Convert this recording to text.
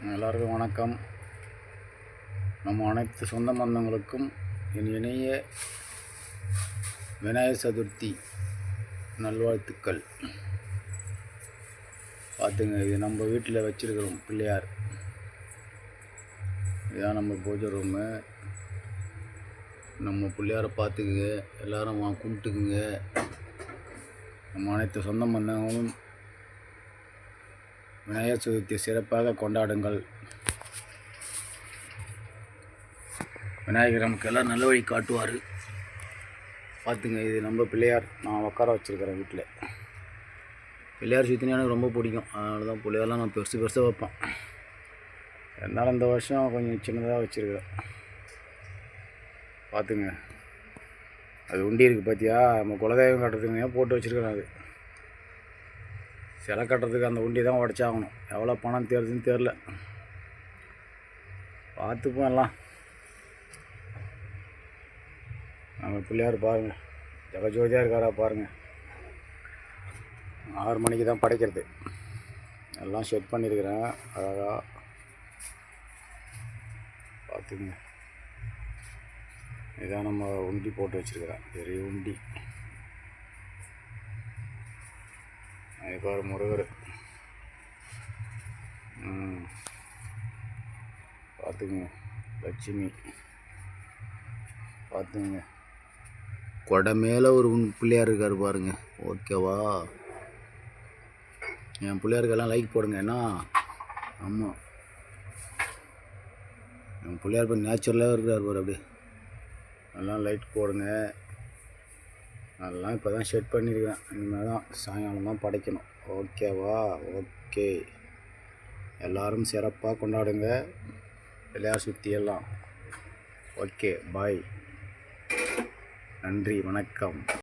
எல்லாருக்கும் வணக்கம். நம்ம அனைத்து சொந்த பந்தங்களுக்கும் என் இணைய விநாயகர் சதுர்த்தி நல்வாழ்த்துக்கள். பார்த்துங்க, இது நம்ம வீட்டில் வச்சுருக்கிறோம் பிள்ளையார். இதான் நம்ம பூஜை ரூமு. நம்ம பிள்ளையாரை பார்த்துக்குங்க, எல்லோரும் கும்பிட்டுக்குங்க. நம்ம அனைத்து சொந்த பந்தங்களும் விநாயகர் சதுர்த்தியை சிறப்பாக கொண்டாடுங்கள். விநாயகர் நமக்கு எல்லாம் நல்ல வழி காட்டுவார். பார்த்துங்க, இது நம்ம பிள்ளையார். நான் உட்கார வச்சுருக்கிறேன் வீட்டில். பிள்ளையார் சுற்றினா எனக்கு ரொம்ப பிடிக்கும். அதனால தான் பிள்ளையாரெலாம் நான் பெருசாக வைப்பேன். என்னால் இந்த வருஷம் கொஞ்சம் சின்னதாக வச்சுருக்கிறேன். பார்த்துங்க, அது உண்டி இருக்குது பார்த்தியா? நம்ம குலதெய்வம் கட்டுறதுக்கு போட்டு வச்சுருக்கிறேன். அது சிலை கட்டுறதுக்கு அந்த உண்டி தான் உடச்சாகணும். எவ்வளோ பணம் தேர்துன்னு தெரில. பார்த்துப்போம் எல்லாம். நம்ம பிள்ளையார் பாருங்கள், ஜெகஜோதியாக இருக்காரா பாருங்கள். 6 மணிக்கு தான் படைக்கிறது. எல்லாம் செட் பண்ணியிருக்கிறேன் அழகாக. பார்த்துங்க, இதான் நம்ம உண்டி போட்டு வச்சுருக்கிறேன். பெரிய உண்டி. அதுக்கு ஒரு முருகர். பார்த்துங்க, லட்சுமி. பார்த்துங்க, கொடை மேலே ஒரு பிள்ளையார் இருக்கார் பாருங்க. ஓகேவா? என் பிள்ளையாருக்கெல்லாம் லைக் போடுங்க. என்ன? ஆமாம், என் பிள்ளையார் இப்போ நேச்சுரலாக இருக்கிறார் பாரு. அப்படியே எல்லாம் லைட் போடுங்க. அதெல்லாம் இப்போ தான் செட் பண்ணியிருக்கிறேன். இனிமேல் தான் சாயங்காலம் தான் படைக்கணும். ஓகேவா? ஓகே. எல்லோரும் சிறப்பாக கொண்டாடுங்க பிள்ளையார் சுற்றியெல்லாம். ஓகே, பாய். நன்றி, வணக்கம்.